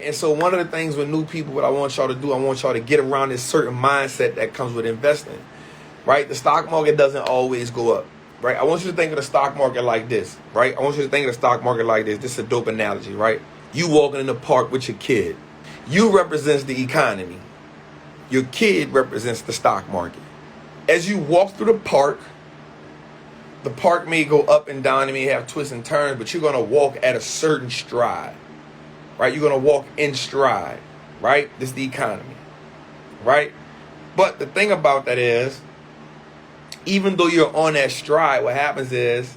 And so one of the things with new people, what I want y'all to do, I want y'all to get around this certain mindset that comes with investing, right? The stock market doesn't always go up, right? I want you to think of the stock market like this, right? I want you to think of the stock market like this. This is a dope analogy, right? You walking in the park with your kid. You represents the economy. Your kid represents the stock market. As you walk through the park may go up and down, it may have twists and turns, but you're going to walk at a certain stride, right? You're going to walk in stride, right? This is the economy, right? But the thing about that is, even though you're on that stride, what happens is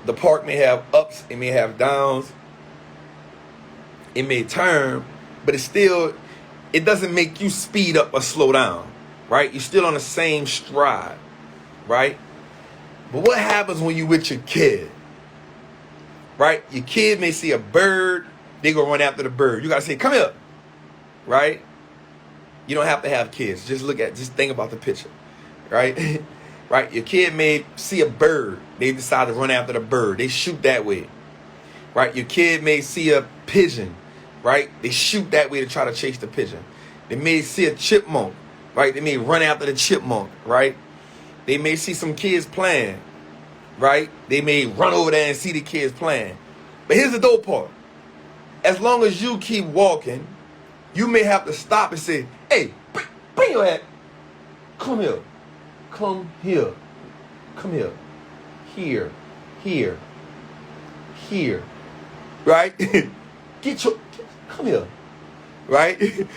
the park may have ups, it may have downs, it may turn, but it doesn't make you speed up or slow down, right? You're still on the same stride, right? But what happens when you with your kid, right? Your kid may see a bird, they go run after the bird. You got to say, come here, right? You don't have to have kids. Just think about the picture, right? Right? Your kid may see a bird. They decide to run after the bird. They shoot that way, right? Your kid may see a pigeon, right? They shoot that way to try to chase the pigeon. They may see a chipmunk, right? They may run after the chipmunk, right? They may see some kids playing, right? They may run over there and see the kids playing. But here's the dope part. As long as you keep walking, you may have to stop and say, hey, bring your ass. Come here. Come here. Come here. Here. Right? Come here. Right?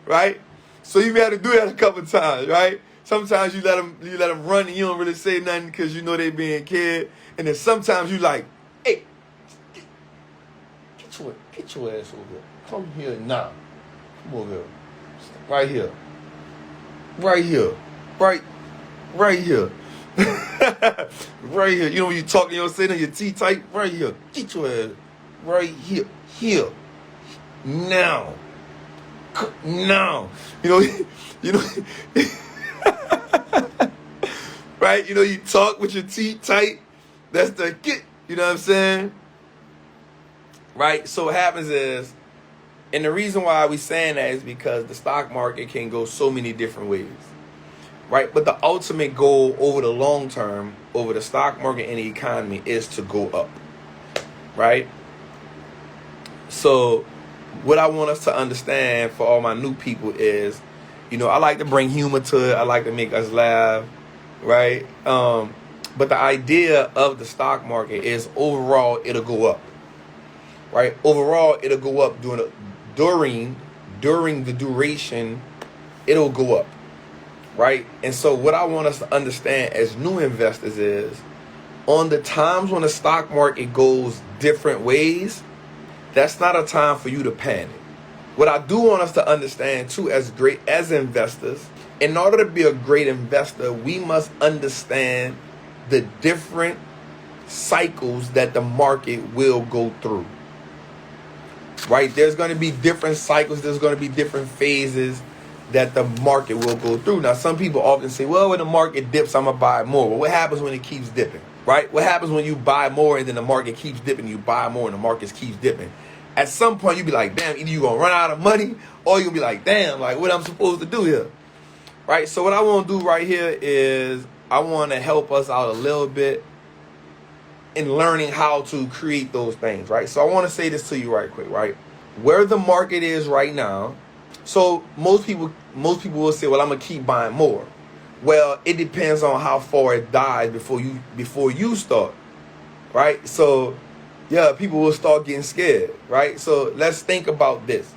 Right? So you may have to do that a couple times, right? Sometimes you let them run and you don't really say nothing because you know they being cared. And then sometimes you like, hey, get your ass over here. Come here now. Come over here. Right here. Right here. Right here. Right here. You know when you talking, you don't say nothing, your teeth tight. Right here. Get your ass. Right here. Here. Now. Now. You know. Right? You know, you talk with your teeth tight. That's the get. You know what I'm saying? Right? So what happens is, and the reason why we saying that is because the stock market can go so many different ways. Right? But the ultimate goal over the long term, over the stock market and the economy, is to go up. Right? So what I want us to understand for all my new people is, I like to bring humor to it. I like to make us laugh. Right? But the idea of the stock market is overall it'll go up. Right? Overall it'll go up during the duration, it'll go up. Right? And so what I want us to understand as new investors is, on the times when the stock market goes different ways, that's not a time for you to panic. What I do want us to understand too, as investors, in order to be a great investor, we must understand the different cycles that the market will go through. Right? There's going to be different cycles. There's going to be different phases that the market will go through. Now, some people often say, well, when the market dips, I'm going to buy more. Well, what happens when it keeps dipping? Right? What happens when you buy more and then the market keeps dipping, you buy more and the market keeps dipping? At some point, you'll be like, damn, either you're going to run out of money or you'll be like, damn, like what I'm supposed to do here. Right? So what I want to do right here is I want to help us out a little bit in learning how to create those things, right? So I want to say this to you right quick, right? Where the market is right now, so most people will say, well, I'm going to keep buying more. Well, it depends on how far it dies before you start, right? So, yeah, people will start getting scared, right? So let's think about this.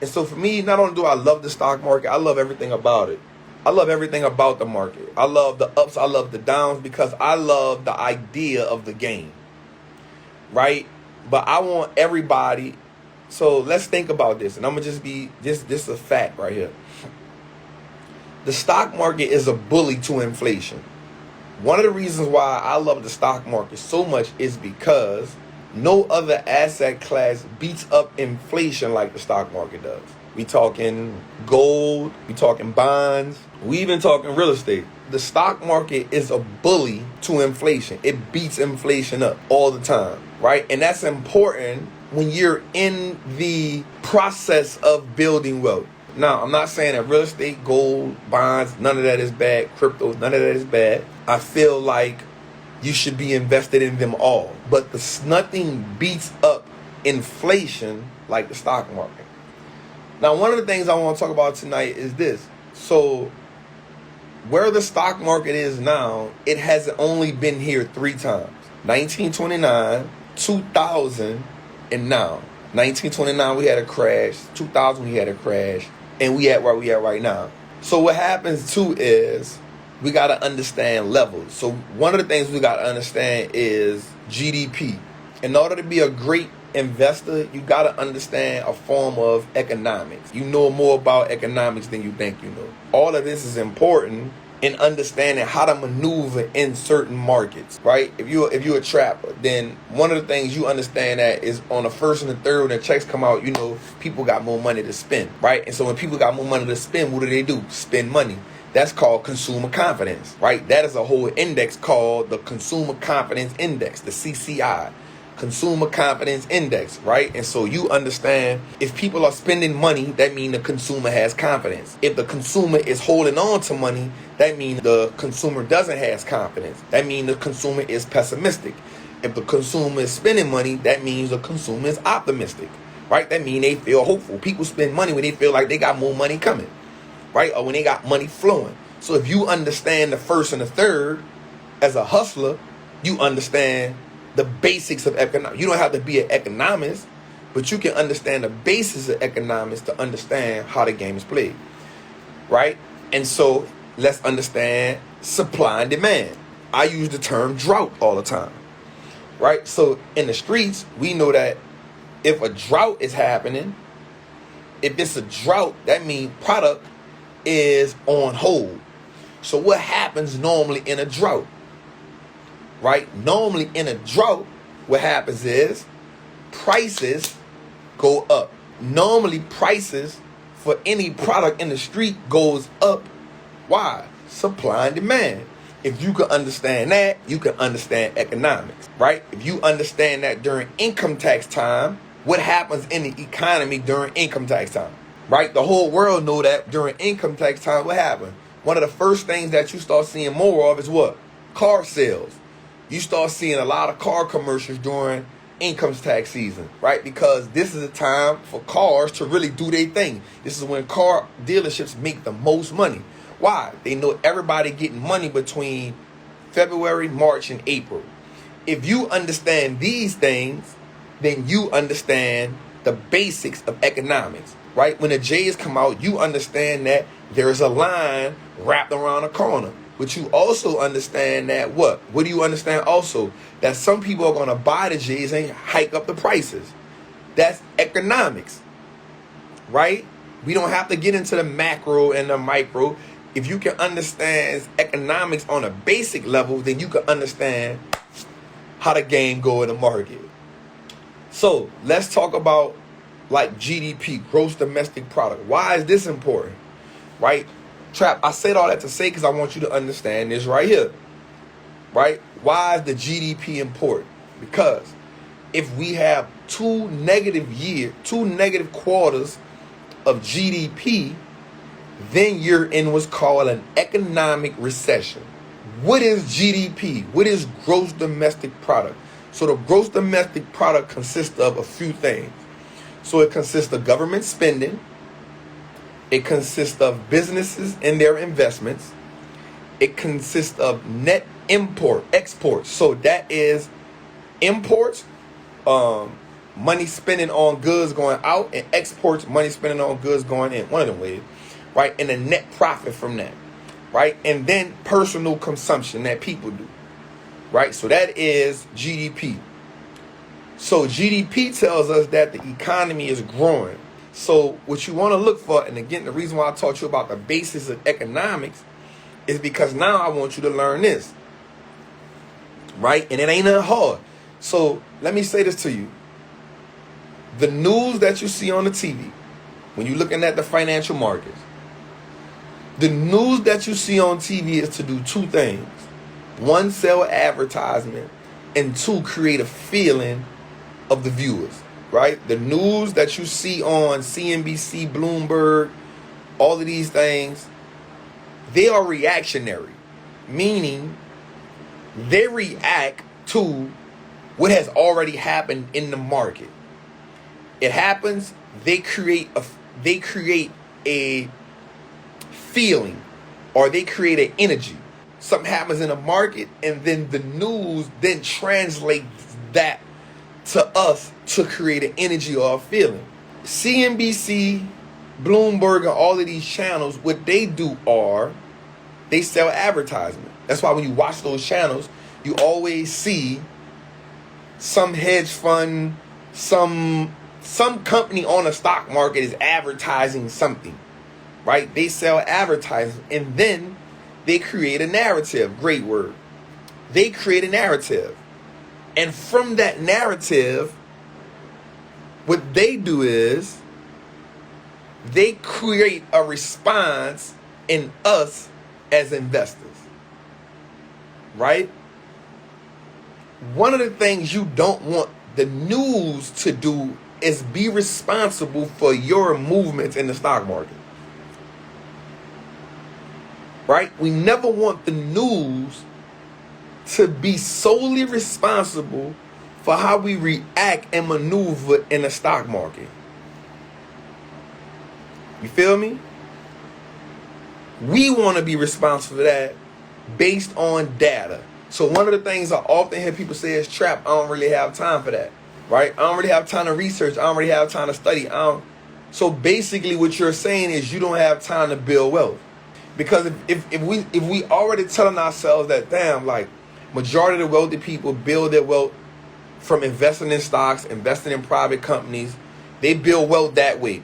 And so for me, not only do I love the stock market, I love everything about it. I love everything about the market. I love the ups, I love the downs, because I love the idea of the game, right? But I want everybody, so let's think about this, and I'm going to this is a fact right here. The stock market is a bully to inflation. One of the reasons why I love the stock market so much is because no other asset class beats up inflation like the stock market does. We talking gold, we talking bonds, we even talking real estate. The stock market is a bully to inflation. It beats inflation up all the time, right? And that's important when you're in the process of building wealth. Now, I'm not saying that real estate, gold, bonds, none of that is bad. Crypto, none of that is bad. I feel like you should be invested in them all. But nothing beats up inflation like the stock market. Now, one of the things I want to talk about tonight is this. So, where the stock market is now, it has only been here 3 times. 1929, 2000, and now. 1929, we had a crash. 2000, we had a crash. And we at where we at right now. So what happens too is we got to understand levels. So one of the things we got to understand is GDP. In order to be a great investor, you got to understand a form of economics. You know more about economics than you think you know. All of this is important in understanding how to maneuver in certain markets, right? If you're a trapper, then one of the things you understand that is on the first and the third when the checks come out, you know, people got more money to spend, right? And so when people got more money to spend, what do? Spend money. That's called consumer confidence, right? That is a whole index called the Consumer Confidence Index, the CCI. Consumer Confidence Index, right? And so you understand if people are spending money, that means the consumer has confidence. If the consumer is holding on to money, that means the consumer doesn't have confidence. That means the consumer is pessimistic. If the consumer is spending money, that means the consumer is optimistic, right? That means they feel hopeful. People spend money when they feel like they got more money coming, right? Or when they got money flowing. So if you understand the first and the third as a hustler, you understand the basics of economics. You don't have to be an economist, but you can understand the basis of economics to understand how the game is played, right? And so let's understand supply and demand. I use the term drought all the time, right? So in the streets, we know that if a drought is happening, if it's a drought, that means product is on hold. So what happens normally in a drought? Right? Normally in a drought, what happens is prices go up. Normally prices for any product in the street goes up. Why? Supply and demand. If you can understand that, you can understand economics, right? If you understand that during income tax time, what happens in the economy during income tax time, right? The whole world know that during income tax time, what happens? One of the first things that you start seeing more of is what? Car sales. You start seeing a lot of car commercials during income tax season, right? Because this is a time for cars to really do their thing. This is when car dealerships make the most money. Why? They know everybody getting money between February, March, and April. If you understand these things, then you understand the basics of economics, right? When the J's come out, you understand that there's a line wrapped around a corner. But you also understand that what? What do you understand also? That some people are going to buy the J's and hike up the prices. That's economics, right? We don't have to get into the macro and the micro. If you can understand economics on a basic level, then you can understand how the game go in the market. So let's talk about like GDP, gross domestic product. Why is this important, right? Trap, I said all that to say because I want you to understand this right here, right? Why is the GDP important? Because if we have two negative quarters of GDP, then you're in what's called an economic recession. What is GDP? What is gross domestic product? So the gross domestic product consists of a few things. So it consists of government spending. It consists of businesses and their investments. It consists of net exports. So that is imports, money spending on goods going out, and exports, money spending on goods going in. One of them ways, right? And the net profit from that, right? And then personal consumption that people do, right? So that is GDP. So GDP tells us that the economy is growing. So what you want to look for, and again, the reason why I taught you about the basis of economics is because now I want you to learn this, right? And it ain't nothing hard. So let me say this to you. The news that you see on the TV, when you're looking at the financial markets, the news that you see on TV is to do two things. One, sell advertisement, and two, create a feeling of the viewers. right? The news that you see on CNBC, Bloomberg, all of these things, they are reactionary, meaning they react to what has already happened in the market. It happens, they create a feeling, or they create an energy. Something happens in the market, and then the news then translates that to us to create an energy or a feeling. CNBC, Bloomberg, and all of these channels, what they do are they sell advertisement. That's why when you watch those channels, you always see some hedge fund, some company on the stock market is advertising something, right? They sell advertising, and then they create a narrative. Great word. They create a narrative. And from that narrative, what they do is they create a response in us as investors, right? One of the things you don't want the news to do is be responsible for your movements in the stock market, right? We never want the news to be solely responsible for how we react and maneuver in the stock market. You feel me? We want to be responsible for that based on data. So one of the things I often hear people say is, Trap, I don't really have time for that, right? I don't really have time to research. I don't really have time to study. So basically what you're saying is you don't have time to build wealth. Because if we already telling ourselves that, damn, like, majority of the wealthy people build their wealth from investing in stocks, investing in private companies. They build wealth that way,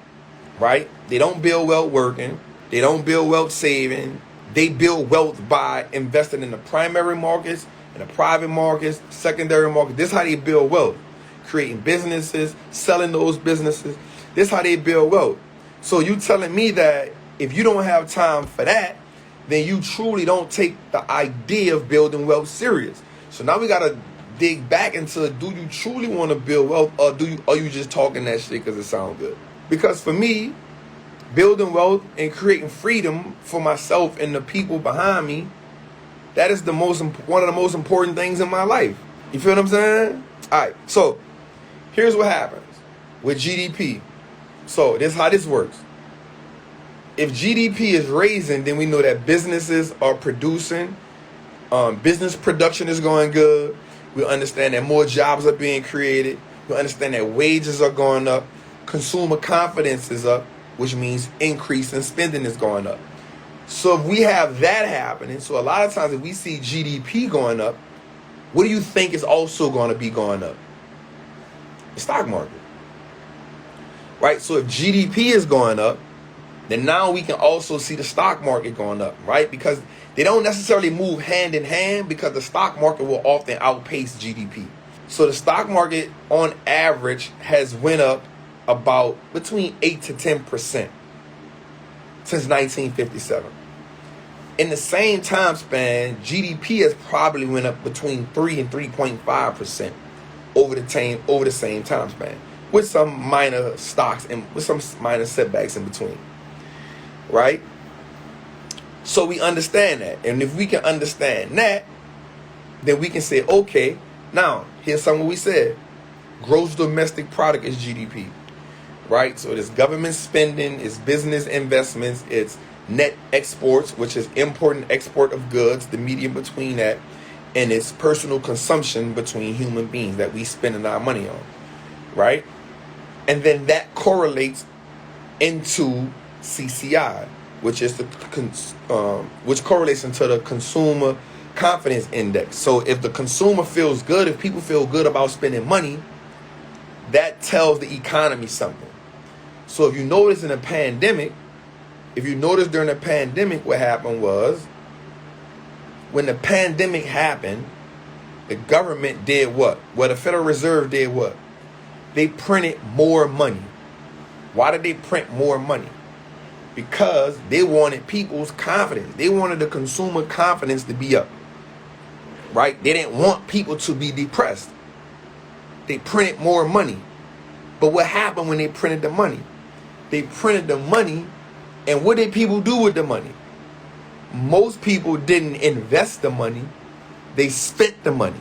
right? They don't build wealth working. They don't build wealth saving. They build wealth by investing in the primary markets, in the private markets, secondary markets. This is how they build wealth. Creating businesses, selling those businesses. This is how they build wealth. So you telling me that if you don't have time for that, then you truly don't take the idea of building wealth serious. So now we gotta dig back into, do you truly want to build wealth, or are you just talking that shit because it sounds good? Because for me, building wealth and creating freedom for myself and the people behind me, that is one of the most important things in my life. You feel what I'm saying? All right. So here's what happens with GDP. So this is how this works. If GDP is raising, then we know that businesses are producing. Business production is going good. We understand that more jobs are being created. We understand that wages are going up. Consumer confidence is up, which means increase in spending is going up. So if we have that happening, so a lot of times if we see GDP going up, what do you think is also going to be going up? The stock market. Right? So if GDP is going up, then now we can also see the stock market going up, right? Because they don't necessarily move hand in hand, because the stock market will often outpace GDP. So the stock market on average has went up about between 8 to 10% since 1957. In the same time span, GDP has probably went up between 3 and 3.5% over the same time span, with some minor stocks and with some minor setbacks in between. Right? So we understand that. And if we can understand that, then we can say, okay, now here's something we said. Gross domestic product is GDP. Right? So it's government spending, it's business investments, it's net exports, which is import and export of goods, the medium between that, and it's personal consumption between human beings that we spending our money on. Right? And then that correlates into CCI, which is which correlates into the consumer confidence index. So if the consumer feels good, if people feel good about spending money, that tells the economy something. So if you notice during the pandemic, what happened was, when the pandemic happened, the government did what? Well, the Federal Reserve did what? They printed more money. Why did they print more money? Because they wanted people's confidence. They wanted the consumer confidence to be up. Right? They didn't want people to be depressed. They printed more money. But what happened when they printed the money? They printed the money, and what did people do with the money? Most people didn't invest the money. They spent the money.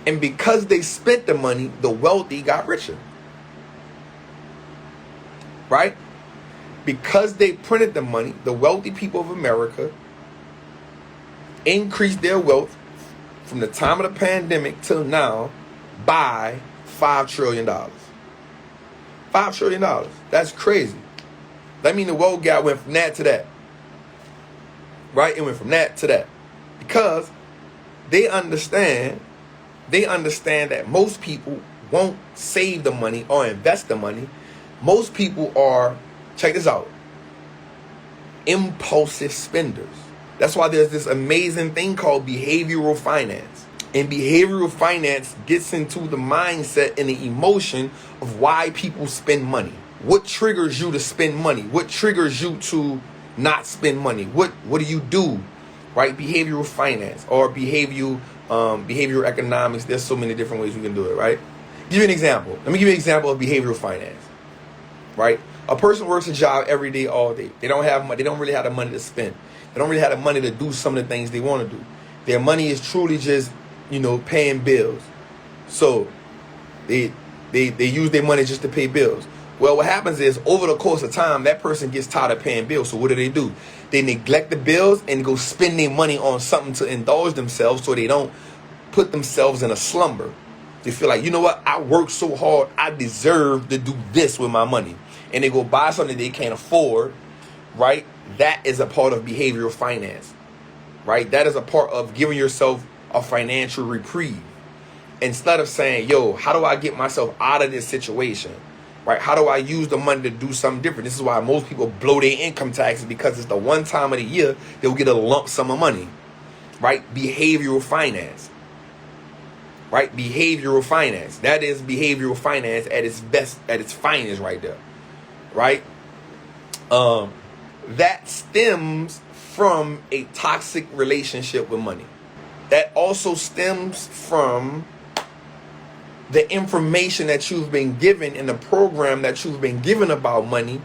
And because they spent the money, the wealthy got richer. Right? Because they printed the money, the wealthy people of America increased their wealth from the time of the pandemic till now by $5 trillion. $5 trillion. That's crazy. That means the wealth gap went from that to that. Right? It went from that to that. Because they understand that most people won't save the money or invest the money. Most people are, check this out, impulsive spenders. That's why there's this amazing thing called behavioral finance. And behavioral finance gets into the mindset and the emotion of why people spend money. What triggers you to spend money? What triggers you to not spend money? What do you do? Right? Behavioral finance or behavioral economics. There's so many different ways we can do it, right? Give you an example. Let me give you an example of behavioral finance. Right? A person works a job every day, all day. They don't have money. They don't really have the money to spend. They don't really have the money to do some of the things they want to do. Their money is truly just, paying bills. So they use their money just to pay bills. Well, what happens is over the course of time, that person gets tired of paying bills. So what do? They neglect the bills and go spend their money on something to indulge themselves so they don't put themselves in a slumber. They feel like, you know what? I worked so hard. I deserve to do this with my money. And they go buy something they can't afford, right? That is a part of behavioral finance, right? That is a part of giving yourself a financial reprieve. Instead of saying, yo, how do I get myself out of this situation, right? How do I use the money to do something different? This is why most people blow their income taxes, because it's the one time of the year they'll get a lump sum of money, right? Behavioral finance. Right? Behavioral finance. That is behavioral finance at its best, at its finest right there. Right? That stems from a toxic relationship with money. That also stems from the information that you've been given in the program that you've been given about money.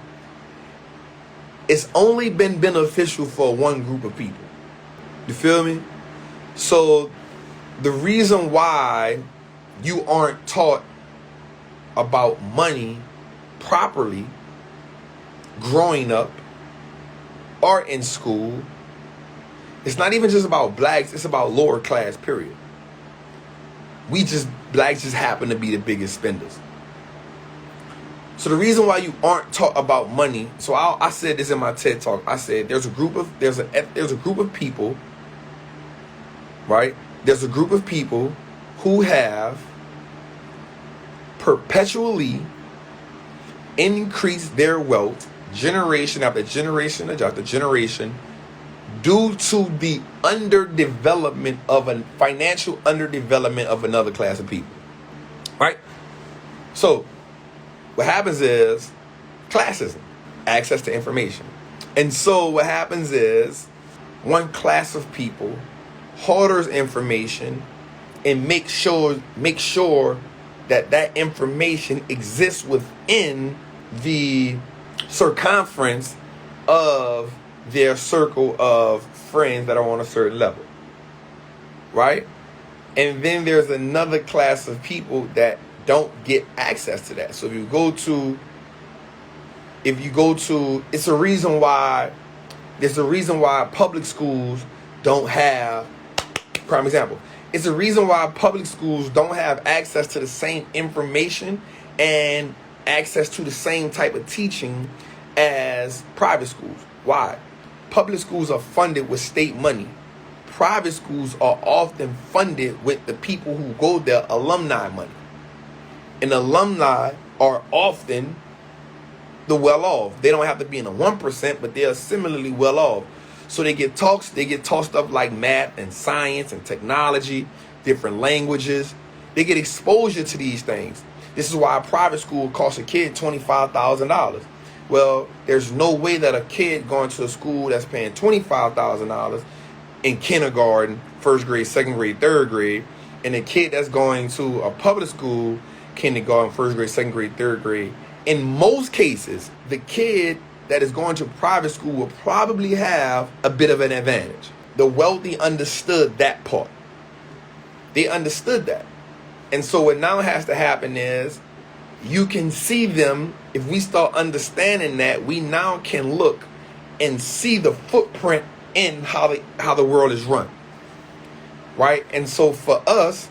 It's only been beneficial for one group of people. You feel me? So the reason why you aren't taught about money properly growing up or in school, it's not even just about blacks, it's about lower class, period. Blacks just happen to be the biggest spenders. So the reason why you aren't taught about money, so I said this in my TED talk. I said there's a group of people, right? There's a group of people who have perpetually increased their wealth generation after generation after generation due to the financial underdevelopment of another class of people. Right? So what happens is classism, access to information. And so what happens is one class of people hoarders information and make sure that information exists within the circumference of their circle of friends that are on a certain level, right? And then there's another class of people that don't get access to that. So if you go to, it's a reason why public schools don't have, prime example, it's a reason why public schools don't have access to the same information and access to the same type of teaching as private schools. Why? Public schools are funded with state money. Private schools are often funded with the people who go there alumni money. And alumni are often the well-off. They don't have to be in the 1%, but they are similarly well-off. So they get taught stuff like math and science and technology, different languages. They get exposure to these things. This is why a private school costs a kid $25,000. Well, there's no way that a kid going to a school that's paying $25,000 in kindergarten, first grade, second grade, third grade, and a kid that's going to a public school kindergarten, first grade, second grade, third grade. In most cases, the kid that is going to private school will probably have a bit of an advantage. The wealthy understood that part. They understood that. And so what now has to happen is you can see them. If we start understanding that, we now can look and see the footprint in how the world is run. Right? And so for us,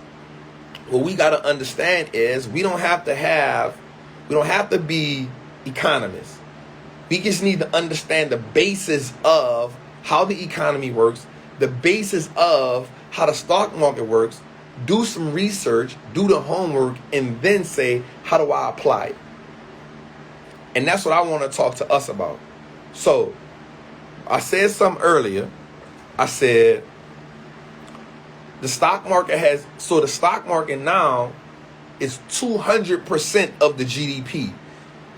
what we got to understand is we don't have to be economists. We just need to understand the basis of how the economy works, the basis of how the stock market works, do some research, do the homework, and then say, how do I apply it? And that's what I want to talk to us about. So I said something earlier. I said the stock market now is 200% of the GDP,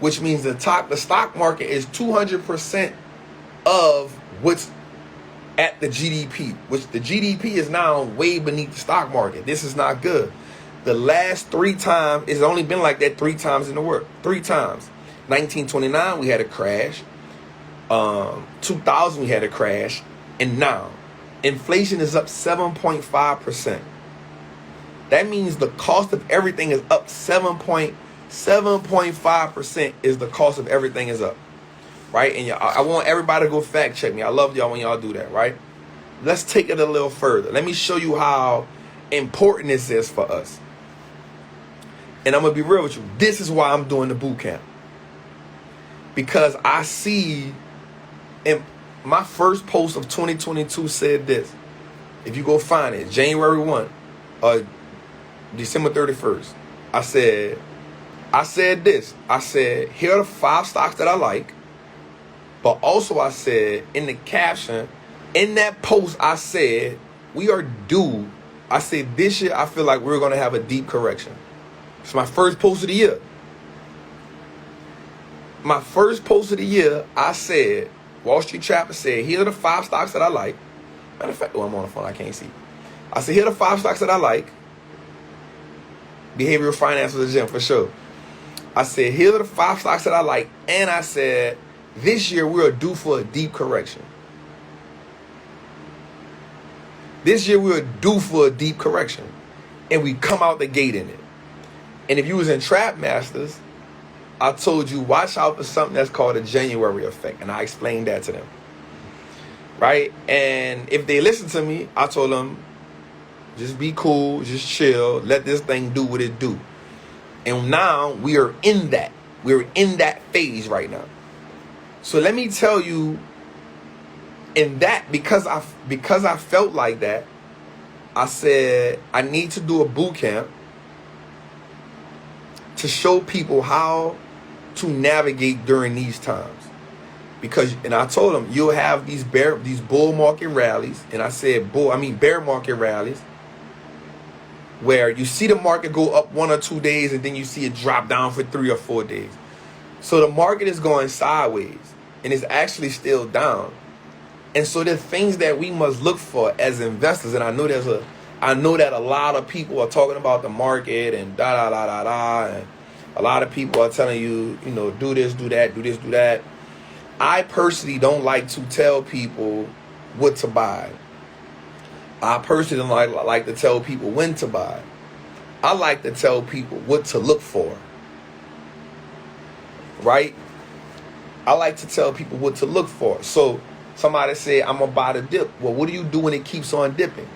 which means the stock market is 200% of what's at the GDP, which the GDP is now way beneath the stock market. This is not good. The last 3 times, it's only been like that 3 times in the world. 3 times. 1929, we had a crash. 2000, we had a crash. And now, inflation is up 7.5%. That means the cost of everything is up 7.5% is the cost of everything is up. Right? And I want everybody to go fact check me. I love y'all when y'all do that, right? Let's take it a little further. Let me show you how important this is for us. And I'm going to be real with you. This is why I'm doing the boot camp. Because I see, and my first post of 2022 said this. If you go find it, January 1 or December 31st, I said this. I said, here are the 5 stocks that I like. But also I said in the caption, in that post, I said, we are due. I said this year, I feel like we're going to have a deep correction. It's my first post of the year. My first post of the year, I said, Wallstreet Trappin said, here are the 5 stocks that I like. Matter of fact, I'm on the phone, I can't see. I said, here are the 5 stocks that I like. Behavioral finance was a gem for sure. I said, here are the 5 stocks that I like. And I said, this year, we're due for a deep correction. This year, we're due for a deep correction. And we come out the gate in it. And if you was in Trap Masters, I told you, watch out for something that's called a January effect. And I explained that to them. Right? And if they listen to me, I told them, just be cool, just chill, let this thing do what it do. And now, we are in that. We're in that phase right now. So let me tell you, in that, because I felt like that, I said I need to do a boot camp to show people how to navigate during these times. And I told them you'll have these bull market rallies, and I said bear market rallies, where you see the market go up 1 or 2 days, and then you see it drop down for 3 or 4 days. So the market is going sideways. And it's actually still down. And so there's things that we must look for as investors. And I know that a lot of people are talking about the market and and a lot of people are telling you, do this, do that, do this, do that. I personally don't like to tell people what to buy. I personally don't like to tell people when to buy. I like to tell people what to look for. Right? I like to tell people what to look for. So somebody said, I'm going to buy the dip. Well, what do you do when it keeps on dipping?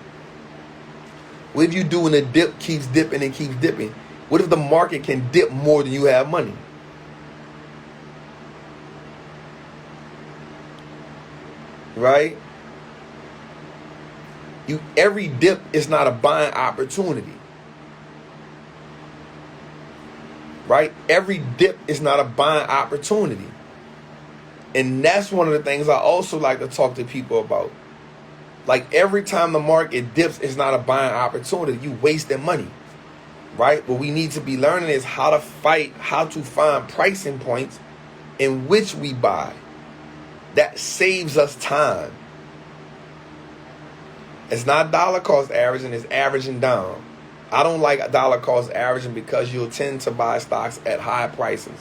What do you do when the dip keeps dipping and keeps dipping? What if the market can dip more than you have money? Right? Every dip is not a buying opportunity. Right? Every dip is not a buying opportunity. And that's one of the things I also like to talk to people about. Like every time the market dips, it's not a buying opportunity. You wasting money, right? What we need to be learning is how to find pricing points in which we buy. That saves us time. It's not dollar cost averaging, it's averaging down. I don't like dollar cost averaging because you'll tend to buy stocks at high prices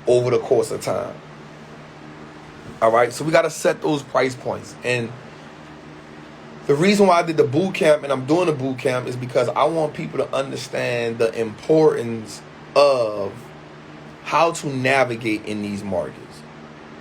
over the course of time. All right, so we got to set those price points. And the reason why I did the boot camp, and I'm doing the boot camp, is because I want people to understand the importance of how to navigate in these markets.